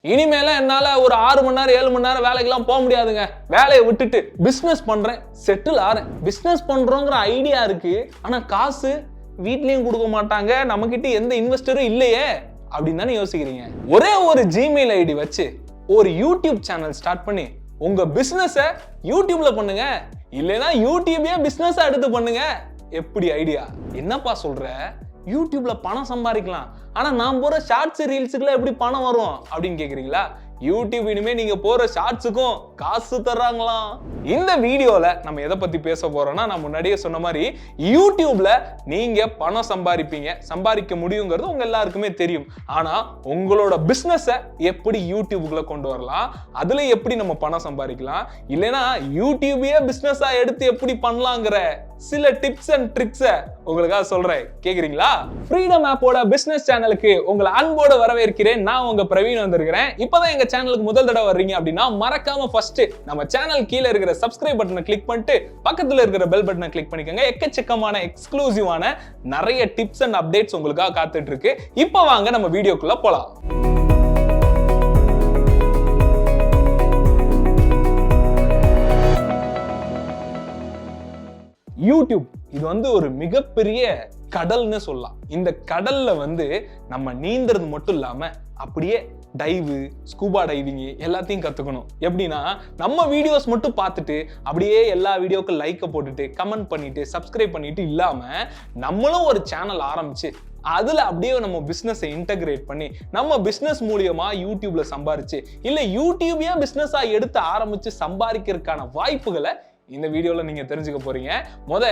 இனிமேல என்னால ஒரு 6 மணி நேரம் 7 மணி நேரம் வேலைக்கெல்லாம் போக முடியாதுங்க. வேலையை விட்டுட்டு பிசினஸ் பண்றேன், செட்டில் ஆறேன். பிசினஸ் பண்றோங்கிற ஐடியா இருக்கு, ஆனா காசு வீட்லயும் கொடுக்க மாட்டாங்க, நம்ம கிட்ட எந்த இன்வெஸ்டரும் இல்லையே அப்படின்னு தானே யோசிக்கிறீங்க. ஒரே ஒரு ஜிமெயில் ஐடி வச்சு ஒரு யூடியூப் சேனல் ஸ்டார்ட் பண்ணி உங்க பிசினஸ யூடியூப்ல பண்ணுங்க, இல்லைன்னா யூடியூபே பிசினஸா எடுத்து பண்ணுங்க. எப்படி ஐடியா? என்னப்பா சொல்ற? யூடியூப்ல பணம் சம்பாதிக்கலாம், ஆனா நான் போற ஷார்ட்ஸ் ரீல்ஸுக்குலாம் எப்படி பணம் வரும் அப்படின்னு கேக்குறீங்களா? யூடியூப் இனிமே நீங்க போற ஷார்ட்ஸுக்கும் காசு தர்றாங்களாம். இந்த வீடியோல நம்ம எதை பத்தி பேச போறோம்னா, நான் முன்னாடியே சொன்ன மாதிரி யூடியூப்ல நீங்க பணம் சம்பாதிக்க முடியுங்கிறது உங்க எல்லாருக்குமே தெரியும். ஆனா உங்களோட பிசினஸ எப்படி யூடியூப்குள்ள கொண்டு வரலாம், அதுல எப்படி நம்ம பணம் சம்பாதிக்கலாம், இல்லைன்னா யூடியூபே பிசினஸா எடுத்து எப்படி பண்ணலாங்கிற சில டிப்ஸ் அண்ட் ட்ரிக்ஸை உங்களுக்காக சொல்றேன். கேக்குறீங்களா? ஃப்ரீடம் ஆப்போட பிசினஸ் சேனலுக்கு உங்களை அன்போடு வரவேற்கிறேன். நான் உங்க பிரவீன் வந்திருக்கிறேன். இப்பதான் எங்க சேனலுக்கு முதல் தடவை வர்றீங்க அப்படின்னா மறக்காம ஃபர்ஸ்ட் நம்ம சேனல் கீழே இருக்கிற சப்ஸ்கிரைப் பட்டனை கிளிக் பண்ணிட்டு பக்கத்துல இருக்கிற பெல் பட்டனை கிளிக் பண்ணிக்கோங்க. எக்கச்சக்கமான எக்ஸ்க்ளூசிவான நிறைய டிப்ஸ் அண்ட் அப்டேட்ஸ் உங்களுக்காக காத்துட்டு இருக்கு. இப்போ வாங்க நம்ம வீடியோக்குள்ள போலாம். யூடியூப் இது ஒரு மிகப்பெரிய கடல்னு சொல்லலாம். இந்த கடல்ல நம்ம நீந்துறது மட்டும் இல்லாம அப்படியே டைவு, ஸ்கூபா டைவிங் எல்லாத்தையும் கத்துக்கணும். எப்படின்னா, நம்ம வீடியோஸ் மட்டும் பார்த்துட்டு அப்படியே எல்லா வீடியோக்கும் லைக்கை போட்டுட்டு கமெண்ட் பண்ணிட்டு சப்ஸ்கிரைப் பண்ணிட்டு இல்லாம நம்மளும் ஒரு சேனல் ஆரம்பிச்சு அதுல அப்படியே நம்ம பிசினஸ் இன்டகிரேட் பண்ணி நம்ம பிசினஸ் மூலியமா யூடியூப்ல சம்பாரிச்சு இல்ல யூடியூபையா பிசினஸா எடுத்து ஆரம்பிச்சு சம்பாதிக்கிறதுக்கான வாய்ப்புகளை இந்த வீடியோல நீங்க தெரிஞ்சுக்க போறீங்க.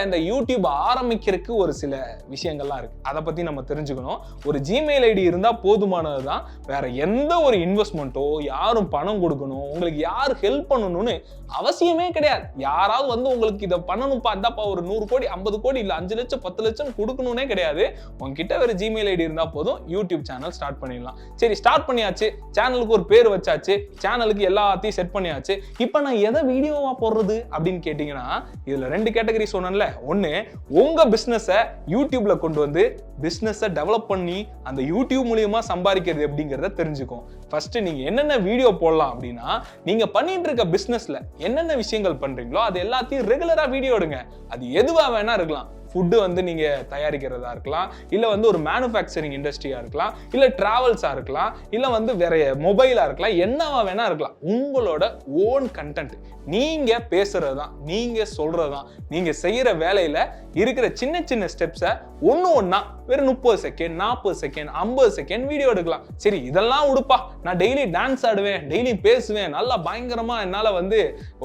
இந்த யூடியூப் ஆரம்பிக்கிறதுக்கு ஒரு சில விஷயங்கள்லாம் இருக்கு, அதை பத்தி நம்ம தெரிஞ்சுக்கணும். ஒரு ஜிமெயில் ஐடி இருந்தா போதுமானதுதான். வேற எந்த ஒரு இன்வெஸ்ட்மெண்ட்டோ, யாரும் பணம் கொடுக்கணும், உங்களுக்கு யார் ஹெல்ப் பண்ணணும்னு அவசியமே கிடையாது. யாராவது உங்களுக்கு இதை பண்ணணும் பார்த்தாப்பா ஒரு 100 கோடி 50 கோடி இல்ல 5 லட்சம் 10 லட்சம் கொடுக்கணும்னே கிடையாது. உங்ககிட்ட வேற ஜிமெயில் ஐடி இருந்தா போதும், யூடியூப் சேனல் ஸ்டார்ட் பண்ணிடலாம். சரி, ஸ்டார்ட் பண்ணியாச்சு, சேனலுக்கு ஒரு பேர் வச்சாச்சு, சேனலுக்கு எல்லாத்தையும் செட் பண்ணியாச்சு. இப்ப நான் எதை வீடியோவா போடுறது அப்படின்னு கேட்டீங்கன்னா, இதுல 2 கேட்டகரி சொன்னேன்ல. ஒன்னு, உங்க பிசினஸ யூடியூப்ல கொண்டு வந்து பிசினஸ டெவலப் பண்ணி அந்த யூடியூப் மூலமா சம்பாதிக்கிறது எப்படிங்கறத தெரிஞ்சுக்கும். ஃபர்ஸ்ட் நீங்க என்னென்ன வீடியோ போடலாம் அப்படின்னா, நீங்க பண்ணிட்டு இருக்க பிசினஸ்ல என்னென்ன விஷயங்கள் பண்றீங்களோ அது எல்லாத்தையும் ரெகுலரா வீடியோ எடுங்க. அது எதுவா வேணா இருக்கலாம். ஃபுட்டு நீங்க தயாரிக்கிறதா இருக்கலாம், இல்ல ஒரு மேனுஃபேக்சரிங் இண்டஸ்ட்ரியா இருக்கலாம், இல்ல டிராவல்ஸா இருக்கலாம், இல்ல வேற மொபைலா இருக்கலாம், என்னவா வேணா இருக்கலாம். உங்களோட ஓன் கண்டென்ட், நீங்க பேசுறதுதான், நீங்க சொல்றதுதான், நீங்க செய்யற வேலையில இருக்கிற சின்ன சின்ன ஸ்டெப்ஸை ஒன்னா வெறும் 30 செகண்ட் 40 செகண்ட் 50 செகண்ட் வீடியோ எடுக்கலாம். சரி, இதெல்லாம் உடுப்பா, நான் டெய்லி டான்ஸ் ஆடுவேன், டெய்லி பேசுவேன், நல்லா பயங்கரமா என்னால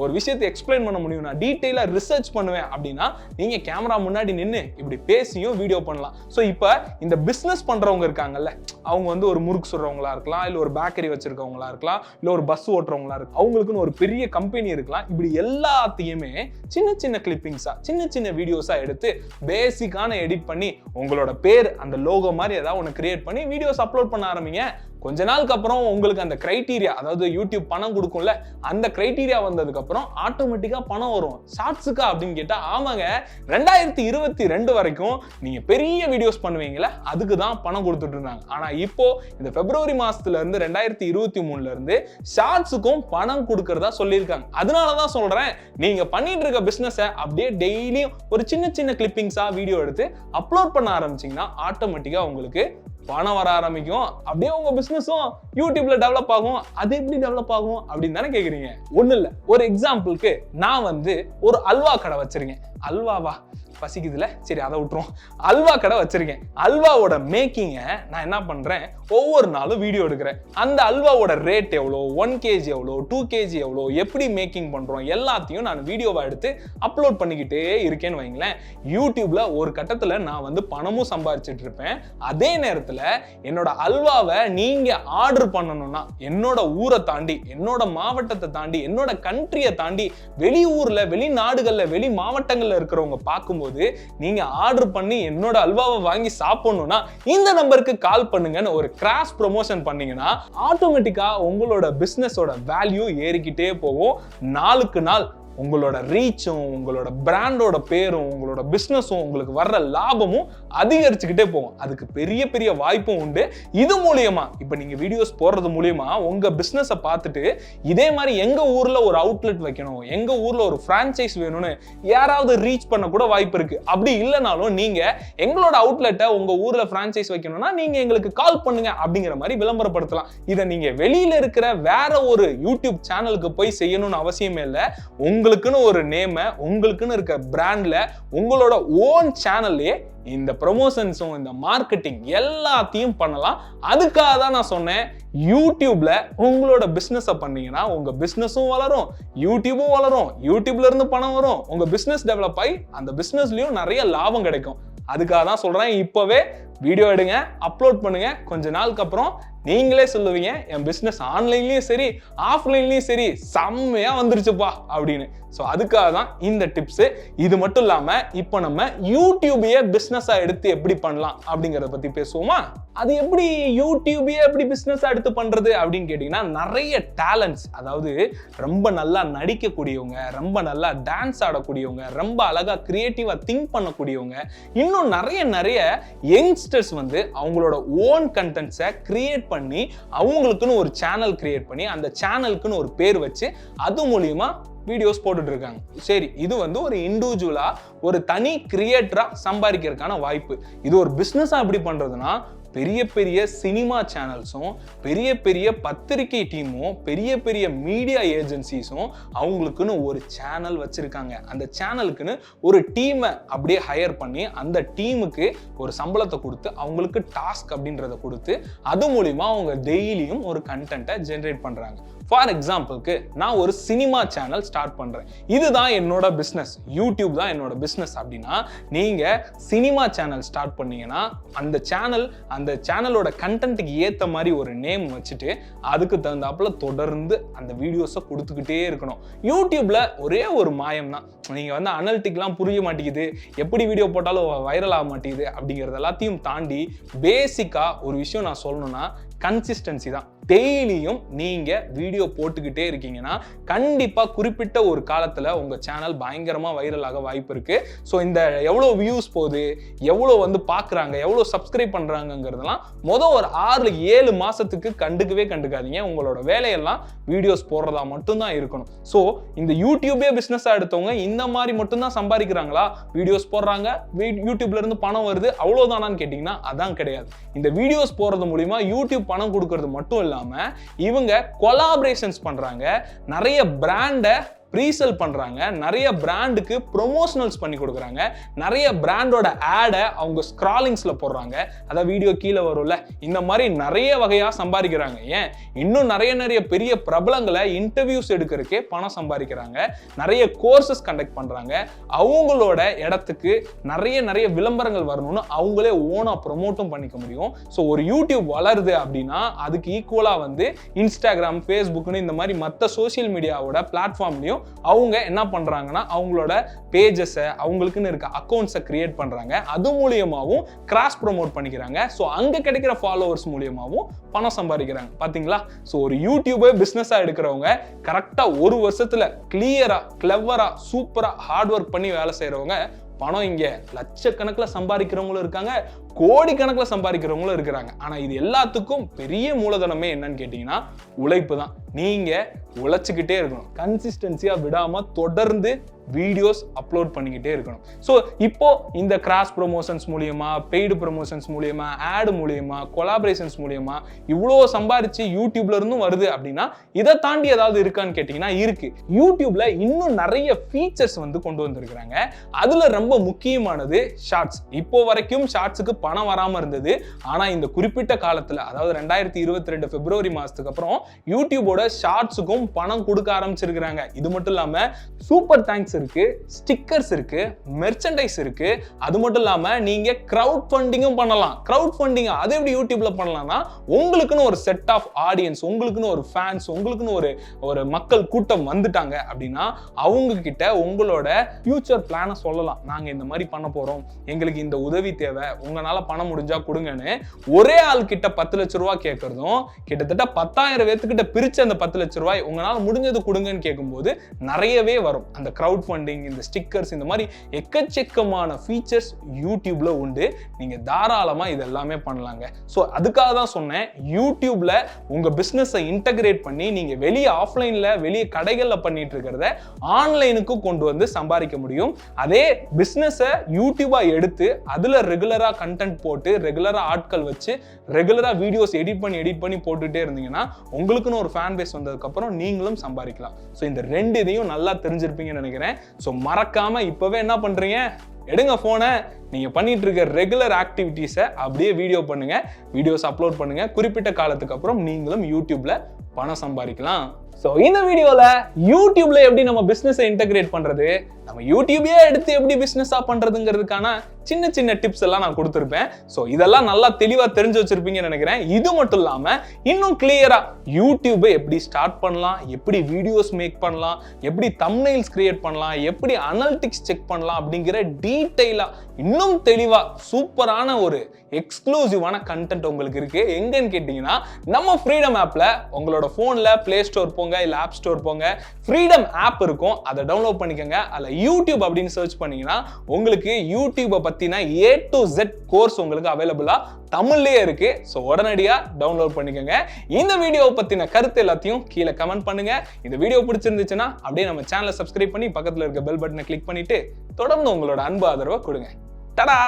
ஒரு விஷயத்தை எக்ஸ்பிளைன் பண்ண முடியும், நான் டீட்டெயிலா ரிசர்ச் பண்ணுவேன் அப்படின்னா நீங்க கேமரா முன்னாடி நின்று இப்படி பேசியும் வீடியோ பண்ணலாம். சோ இப்ப இந்த பிசினஸ் பண்றவங்க இருக்காங்கல்ல, அவங்க ஒரு முறுக்கு சுடுறவங்களா இருக்கலாம், இல்ல ஒரு பேக்கரி வச்சிருக்கவங்களா இருக்கலாம், இல்ல ஒரு பஸ் ஓட்டுறவங்களா இருக்கலாம், அவங்களுக்குன்னு ஒரு பெரிய கம்பெனி இருக்கலாம். இப்படி எல்லாத்தையுமே சின்ன சின்ன கிளிப்பிங்ஸா சின்ன சின்ன வீடியோஸா எடுத்து பேசிக்கான எடிட் பண்ணி உங்களோட பேர் அந்த லோகோ மாதிரி ஏதாவது ஒன்று கிரியேட் பண்ணி வீடியோஸ் அப்லோட் பண்ண ஆரம்பிங்க. கொஞ்ச நாளுக்கு அப்புறம் உங்களுக்கு அந்த கிரைட்டீரியா, அதாவது யூடியூப் பணம் கொடுக்கும்ல, அந்த கிரைட்டீரியா வந்ததுக்கு அப்புறம் ஆட்டோமேட்டிக்கா பணம் வரும். ஷார்ட்ஸுக்கா அப்படின்னு கேட்டா ஆமாங்க, 2022 வரைக்கும் நீங்க பெரிய வீடியோஸ் பண்ணுவீங்களா, அதுக்கு தான் பணம் கொடுத்துட்டு இருந்தாங்க. ஆனா இப்போ இந்த பிப்ரவரி மாசத்துல இருந்து 2023ல இருந்து ஷார்ட்ஸுக்கும் பணம் கொடுக்கறதா சொல்லியிருக்காங்க. அதனாலதான் சொல்றேன், நீங்க பண்ணிட்டு இருக்க பிசினஸ அப்படியே டெய்லியும் ஒரு சின்ன சின்ன கிளிப்பிங்ஸா வீடியோ எடுத்து அப்லோட் பண்ண ஆரம்பிச்சீங்கன்னா ஆட்டோமேட்டிக்கா உங்களுக்கு பணம் வர ஆரம்பிக்கும். அப்படியே உங்க பிசினஸும் யூடியூப்ல டெவலப் ஆகும். அது எப்படி டெவலப் ஆகும் அப்படின்னு தானே கேக்குறீங்க. ஒண்ணு இல்ல, ஒரு எக்ஸாம்பிளுக்கு நான் ஒரு அல்வா கடை வச்சிருக்கேன். அல்வாவா பசிக்குதுல, சரி அதை விட்டுரும். அல்வா கடை வச்சிருக்கேன். அல்வாவோட மேக்கிங்க நான் என்ன பண்றேன், ஒவ்வொரு நாளும் வீடியோ எடுக்கிறேன். அந்த அல்வாவோட ரேட் எவ்வளோ, 1 kg எவ்வளோ, 2 kg எவ்வளோ, எப்படி மேக்கிங் பண்றோம் எல்லாத்தையும் நான் வீடியோவா எடுத்து அப்லோட் பண்ணிக்கிட்டே இருக்கேன்னு வைங்களேன். யூடியூப்ல ஒரு கட்டத்துல நான் பணமும் சம்பாதிச்சுட்டு இருப்பேன். அதே நேரத்துல என்னோட அல்வாவை நீங்க ஆர்டர் பண்ணணும்னா என்னோட ஊரை தாண்டி, என்னோட மாவட்டத்தை தாண்டி, என்னோட கண்ட்ரியை தாண்டி வெளியூர்ல, வெளிநாடுகள்ல, வெளி மாவட்டங்கள்ல இருக்கிறவங்க பார்க்கும்போது நீங்க ஆர்டர் பண்ணி என்னோட அல்வாவை வாங்கி சாப்பிடணும்னா இந்த நம்பருக்கு கால் பண்ணுங்கன்னு ஒரு கிராஸ் ப்ரமோஷன் பண்ணீங்கன்னா ஆட்டோமேட்டிக்கா உங்களோட பிசினஸோட வேல்யூ ஏறிக்கிட்டே போகும். நாளுக்கு நாள் உங்களோட ரீச்சும் உங்களோட பிராண்டோட பேரும் உங்களோட பிசினஸும் உங்களுக்கு வர்ற லாபமும் அதிகரிச்சுக்கிட்டே போகும். அதுக்கு பெரிய பெரிய வாய்ப்பும் உண்டு. இது மூலியமா இப்ப நீங்க வீடியோஸ் போடுறது மூலியமா உங்க பிசினஸை பார்த்துட்டு இதே மாதிரி எங்க ஊர்ல ஒரு அவுட்லெட் வைக்கணும், எங்க ஊர்ல ஒரு பிரான்சைஸ் வேணும்னு யாராவது ரீச் பண்ண கூட வாய்ப்பு இருக்கு. அப்படி இல்லைனாலும் நீங்க எங்களோட அவுட்லெட்டை உங்க ஊர்ல பிரான்சைஸ் வைக்கணும்னா நீங்க எங்களுக்கு கால் பண்ணுங்க அப்படிங்கிற மாதிரி விளம்பரப்படுத்தலாம். இதை நீங்க வெளியில இருக்கிற வேற ஒரு யூடியூப் சேனலுக்கு போய் செய்யணும்னு அவசியமே இல்லை. உங்களுக்குன்னு ஒரு நேம, உங்களுக்குன்னு இருக்க பிராண்ட்ல உங்களோட ஓன் சேனல்லே இந்த ப்ரமோஷன்ஸும் இந்த மார்க்கெட்டிங் எல்லாத்தையும் பண்ணலாம். அதுக்காக தான் நான் சொன்னேன், யூடியூப்ல உங்களோட பிசினஸ் பண்ணீங்கன்னா உங்க பிசினஸும் வளரும், யூடியூபும் வளரும், யூடியூப்ல இருந்து பணம் வரும், உங்க பிசினஸ் டெவலப் ஆகி அந்த பிசினஸ்லயும் நிறைய லாபம் கிடைக்கும். அதுக்காக தான் சொல்றேன், இப்பவே வீடியோ எடுங்க, அப்லோட் பண்ணுங்க. கொஞ்ச நாளுக்கு அப்புறம் நீங்களே சொல்லுவீங்க, என் பிசினஸ் ஆன்லைன்லயும் சரி ஆஃப்லைன்லயும் சரி செம்மையா வந்துருச்சுப்பா அப்படின்னு. ஸோ அதுக்காக தான் இந்த டிப்ஸ். இது மட்டும் இல்லாம இப்போ நம்ம யூடியூபையே பிசினஸா எடுத்து எப்படி பண்ணலாம் அப்படிங்கறத பத்தி பேசுவோமா? அது எப்படி யூடியூபையே எப்படி பிசினஸா எடுத்து பண்றது அப்படின்னு கேட்டீங்கன்னா, நிறைய டேலண்ட்ஸ், அதாவது ரொம்ப நல்லா நடிக்கக்கூடியவங்க, ரொம்ப நல்லா டான்ஸ் ஆடக்கூடியவங்க, ரொம்ப அழகா கிரியேட்டிவா திங்க் பண்ணக்கூடியவங்க, இன்னும் நிறைய யங்ஸ்டர்ஸ் வந்து அவங்களோட ஓன் கண்டென்ட்ஸை கிரியேட் பண்ணி அவங்களுக்குன்னு ஒரு சேனல் கிரியேட் பண்ணி அந்த சேனலுக்குன்னு ஒரு பேர் வச்சு அது மூலியமா வீடியோஸ் போட்டுட்டு இருக்காங்க. சரி, இது வந்து ஒரு இண்டிவிஜுவலா ஒரு தனி கிரியேட்டரா சம்பாதிக்கிறதுக்கான வாய்ப்பு. இது ஒரு பிசினஸா எப்படி பண்றதுன்னா, பெரிய பெரிய சினிமா சேனல்ஸும் பெரிய பெரிய பத்திரிகை டீமும் பெரிய பெரிய மீடியா ஏஜென்சிஸும் அவங்களுக்குன்னு ஒரு சேனல் வச்சிருக்காங்க. அந்த சேனலுக்குன்னு ஒரு டீமை அப்படியே ஹையர் பண்ணி அந்த டீமுக்கு ஒரு சம்பளத்தை கொடுத்து அவங்களுக்கு டாஸ்க் அப்படின்றத கொடுத்து அது மூலியமா அவங்க டெய்லியும் ஒரு கண்டென்ட்டை ஜென்ரேட் பண்றாங்க. ஃபார் எக்ஸாம்பிளுக்கு நான் ஒரு சினிமா சேனல் ஸ்டார்ட் பண்றேன், இதுதான் என்னோட பிசினஸ், யூடியூப் தான் என்னோட பிசினஸ் அப்படின்னா, நீங்க சினிமா சேனல் ஸ்டார்ட் பண்ணீங்கன்னா அந்த சேனலோட கண்டென்ட்டுக்கு ஏத்த மாதிரி ஒரு நேம் வச்சுட்டு அதுக்கு தகுந்தாப்புல தொடர்ந்து அந்த வீடியோஸை கொடுத்துக்கிட்டே இருக்கணும். யூடியூப்ல ஒரே ஒரு மாயம் தான், நீங்க வந்து அனலிட்டிக்லாம் புரிய மாட்டேங்குது, எப்படி வீடியோ போட்டாலும் வைரல் ஆக மாட்டேங்குது அப்படிங்கிறது எல்லாத்தையும் தாண்டி பேசிக்கா ஒரு விஷயம் நான் சொல்லணும்னா கன்சிஸ்டன்சி தான். டெய்லியும் நீங்க வீடியோ போட்டுக்கிட்டே இருக்கீங்கன்னா கண்டிப்பா குறிப்பிட்ட ஒரு காலத்துல உங்க சேனல் பயங்கரமா வைரல் ஆக வாய்ப்பு இருக்கு. ஸோ இந்த எவ்வளவு வியூஸ் போகுது, எவ்வளவு வந்து பாக்குறாங்க, எவ்வளவு சப்ஸ்கிரைப் பண்றாங்கிறதெல்லாம் ஒரு 6-7 மாசத்துக்கு கண்டுக்காதீங்க. உங்களோட வேலையெல்லாம் வீடியோஸ் போடுறதா மட்டும்தான் இருக்கணும். ஸோ இந்த யூடியூபே பிசினஸா எடுத்தவங்க இந்த மாதிரி மட்டும்தான் சம்பாதிக்கிறாங்களா, வீடியோஸ் போடுறாங்க, யூடியூப்ல இருந்து பணம் வருது அவ்வளவுதானான்னு கேட்டீங்கன்னா அதான் கிடையாது. இந்த வீடியோஸ் போறது மூலியமா யூடியூப் பணம் கொடுக்கறது மட்டும் இல்லாம இவங்க கொலாபரேஷன்ஸ் பண்றாங்க, நிறைய பிராண்டை ப்ரீசெல் பண்றாங்க, நிறைய பிராண்டுக்கு ப்ரொமோஷனல்ஸ் பண்ணி கொடுக்குறாங்க, நிறைய பிராண்டோட ஆடை அவங்க ஸ்க்ராலிங்ஸ்ல போடுறாங்க, அதாவது வீடியோ கீழே வரும்ல, இந்த மாதிரி நிறைய வகையா சம்பாதிக்கிறாங்க. ஏன் இன்னும் நிறைய பெரிய பிரபலங்களை இன்டர்வியூஸ் எடுக்கிறதுக்கே பணம் சம்பாதிக்கிறாங்க, நிறைய கோர்சஸ் கண்டக்ட் பண்றாங்க, அவங்களோட இடத்துக்கு நிறைய விளம்பரங்கள் வரணும்னு அவங்களே ஓனா ப்ரொமோட்டும் பண்ணிக்க முடியும். ஸோ ஒரு யூடியூப் வளருது அப்படின்னா அதுக்கு ஈக்குவலா வந்து இன்ஸ்டாகிராம், ஃபேஸ்புக்னு இந்த மாதிரி மற்ற சோசியல் மீடியாவோட பிளாட்ஃபார்ம்லையும் அவங்க என்ன பண்றாங்கன்னா அவங்களோட பேஜஸை, அவங்களுக்குன்னு இருக்க அக்கௌண்ட்ஸை கிரியேட் பண்றாங்க, அது மூலியமாவும் கிராஸ் ப்ரோமோட் பண்ணிக்கிறாங்க. ஸோ அங்க கிடைக்கிற ஃபாலோவர்ஸ் மூலியமாவும் பணம் சம்பாதிக்கிறாங்க. பாத்தீங்களா? ஸோ ஒரு யூடியூபே பிசினஸா எடுக்கிறவங்க கரெக்டா ஒரு வருஷத்துல கிளியரா, கிளவரா, சூப்பரா ஹார்ட் ஒர்க் பண்ணி வேலை செய்யறவங்க பணம் இங்க லட்சக்கணக்கில் சம்பாதிக்கிறவங்களும் இருக்காங்க, கோடிக்கணக்கில் சம்பாதிக்கிறவங்களும் இருக்கிறாங்க. ஆனா இது எல்லாத்துக்கும் பெரிய மூலதனமே என்னன்னு கேட்டீங்கன்னா உழைப்பு தான். நீங்க உழைச்சுக்கிட்டே இருக்கணும், கன்சிஸ்டன்சியா விடாம தொடர்ந்து வீடியோஸ் அப்லோட் பண்ணிக்கிட்டே இருக்கணும். ஸோ இப்போ இந்த கிராஸ் ப்ரொமோஷன்ஸ் மூலியமா, பெய்டு ப்ரொமோஷன்ஸ் மூலியமா, ஆட் மூலியமா, கொலாபரேஷன்ஸ் மூலியமா இவ்வளோ சம்பாதிச்சு யூடியூப்ல இருந்தும் வருது அப்படின்னா இதை தாண்டி ஏதாவது இருக்கான்னு கேட்டீங்கன்னா இருக்கு. யூடியூப்ல இன்னும் நிறைய ஃபீச்சர்ஸ் வந்து கொண்டு வந்திருக்கிறாங்க. அதுல ரொம்ப முக்கியமானது ஷார்ட்ஸ். இப்போ வரைக்கும் ஷார்ட்ஸுக்கு பணம் வராம இருந்தது. ஆனா இந்த குறிப்பிட்ட காலத்துல, அதாவது 2022 பிப்ரவரி மாசத்துக்கு அப்புறம் யூடியூபோட ஷார்ட்ஸுக்கும் பணம் கொடுக்க ஆரம்பிச்சிருக்கிறாங்க. இது மட்டும் இல்லாம சூப்பர் தேங்க்ஸ் இருக்கு, ஸ்டிக்கர்ஸ் இருக்கு, மெர்ச்சன்டைஸ் இருக்கு. அது மட்டும் இல்லாம நீங்க கிரவுட் ஃபண்டிங்கும் பண்ணலாம். கிரவுட் ஃபண்டிங் அது எப்படி யூடியூப்ல பண்ணலாம்னா, உங்களுக்குன்னு ஒரு செட் ஆஃப் ஆடியன்ஸ், உங்களுக்குன்னு ஒரு ஃபேன்ஸ், உங்களுக்குன்னு ஒரு மக்கள் கூட்டம் வந்துட்டாங்க அப்படின்னா அவங்க கிட்ட உங்களோட ஃபியூச்சர் பிளானை சொல்லலாம். நாங்க இந்த மாதிரி பண்ண போறோம், எங்களுக்கு இந்த உதவி தேவை, உங்களால உங்களால பணம் முடிஞ்சா கொடுங்கன்னு ஒரே ஆள் கிட்ட 10 லட்ச ரூபாய் கேட்கறதும் கிட்டத்தட்ட 10,000 பேத்துக்கிட்ட பிரிச்சு அந்த 10 லட்ச ரூபாய் உங்களால முடிஞ்சது கொடுங்கன்னு கேட்கும்போது நிறையவே வரும். அந்த கிரவுட் ஃபண்டிங், இந்த ஸ்டிக்கர்ஸ், இந்த மாதிரி எக்கச்சக்கமான ஃபீச்சர்ஸ் யூடியூப்ல உண்டு. நீங்க தாராளமா இது எல்லாமே பண்ணலாங்க. ஸோ அதுக்காக தான் சொன்னேன், யூடியூப்ல உங்க பிசினஸை இன்டகிரேட் பண்ணி நீங்க வெளியே ஆஃப்லைன்ல வெளியே கடைகள்ல பண்ணிட்டு இருக்கிறத ஆன்லைனுக்கு கொண்டு வந்து சம்பாதிக்க முடியும். அதே பிசினஸை யூடியூபா எடுத்து அதுல ரெகுலரா கண்டென்ட் போட்டு ரெகுலரா ஆட்கள் வச்சு ரெகுலரா வீடியோஸ் எடிட் பண்ணி போட்டுட்டே இருந்தீங்கன்னா உங்களுக்குன்னு ஒரு ஃபேன் பேஸ் வந்ததுக்கு அப்புறம் நீங்களும் சம்பாதிக்கலாம். ஸோ இந்த ரெண்டு இதையும் நல்லா தெரிஞ்சிருப்பீங்கன்னு நினைக்கிறேன். ஸோ மறக்காம இப்பவே என்ன பண்றீங்க, எடுங்க போனை, நீங்க பண்ணிட்டு இருக்க ரெகுலர் ஆக்டிவிட்டிஸை அப்படியே வீடியோ பண்ணுங்க, வீடியோஸ் அப்லோட் பண்ணுங்க. குறிப்பிட்ட காலத்துக்கு அப்புறம் நீங்களும் யூடியூப்ல பணம் சம்பாதிக்கலாம். ஸோ இந்த வீடியோல யூடியூப்ல எப்படி நம்ம பிசினஸை இன்டகிரேட் பண்றது, நம்ம யூடியூபே எடுத்து எப்படி பிசினஸா பண்றதுங்கிறதுக்கான சின்ன சின்ன டிப்ஸ் எல்லாம் நான் கொடுத்துருப்பேன். ஸோ இதெல்லாம் நல்லா தெளிவா தெரிஞ்சு வச்சிருப்பீங்கன்னு நினைக்கிறேன். இது மட்டும் இல்லாம இன்னும் கிளியரா யூடியூபை எப்படி ஸ்டார்ட் பண்ணலாம், எப்படி வீடியோஸ் மேக் பண்ணலாம், எப்படி தம்ப்நெயில்ஸ் கிரியேட் பண்ணலாம், எப்படி அனலிட்டிக்ஸ் செக் பண்ணலாம் அப்படிங்கிற டீடைலா இன்னும் தெளிவா சூப்பரான ஒரு எக்ஸ்க்ளூசிவான கண்டென்ட் உங்களுக்கு இருக்கு. எங்கன்னு கேட்டீங்கன்னா நம்ம ஃப்ரீடம் ஆப்ல உங்களோட போன்ல பிளே ஸ்டோர் போங்க, இல்ல ஆப் ஸ்டோர் போங்க, ஃப்ரீடம் ஆப் இருக்கும், அதை டவுன்லோட் பண்ணிக்கோங்க. அதுல யூடியூப் அப்படின்னு சர்ச் பண்ணீங்கன்னா உங்களுக்கு யூடியூபை பத்தின A to Z கோர்ஸ் உங்களுக்கு அவைலபிளா தமிழ்லயே இருக்கு. ஸோ உடனடியா டவுன்லோட் பண்ணிக்கோங்க. இந்த வீடியோவை பத்தின கருத்து எல்லாத்தையும் கீழே கமெண்ட் பண்ணுங்க. இந்த வீடியோ பிடிச்சிருந்துச்சுன்னா அப்படியே நம்ம சேனலை சப்ஸ்கிரைப் பண்ணி பக்கத்துல இருக்க பெல் பட்டனை கிளிக் பண்ணிட்டு தொடர்ந்து உங்களோட அன்பு ஆதரவை கொடுங்க. டடா.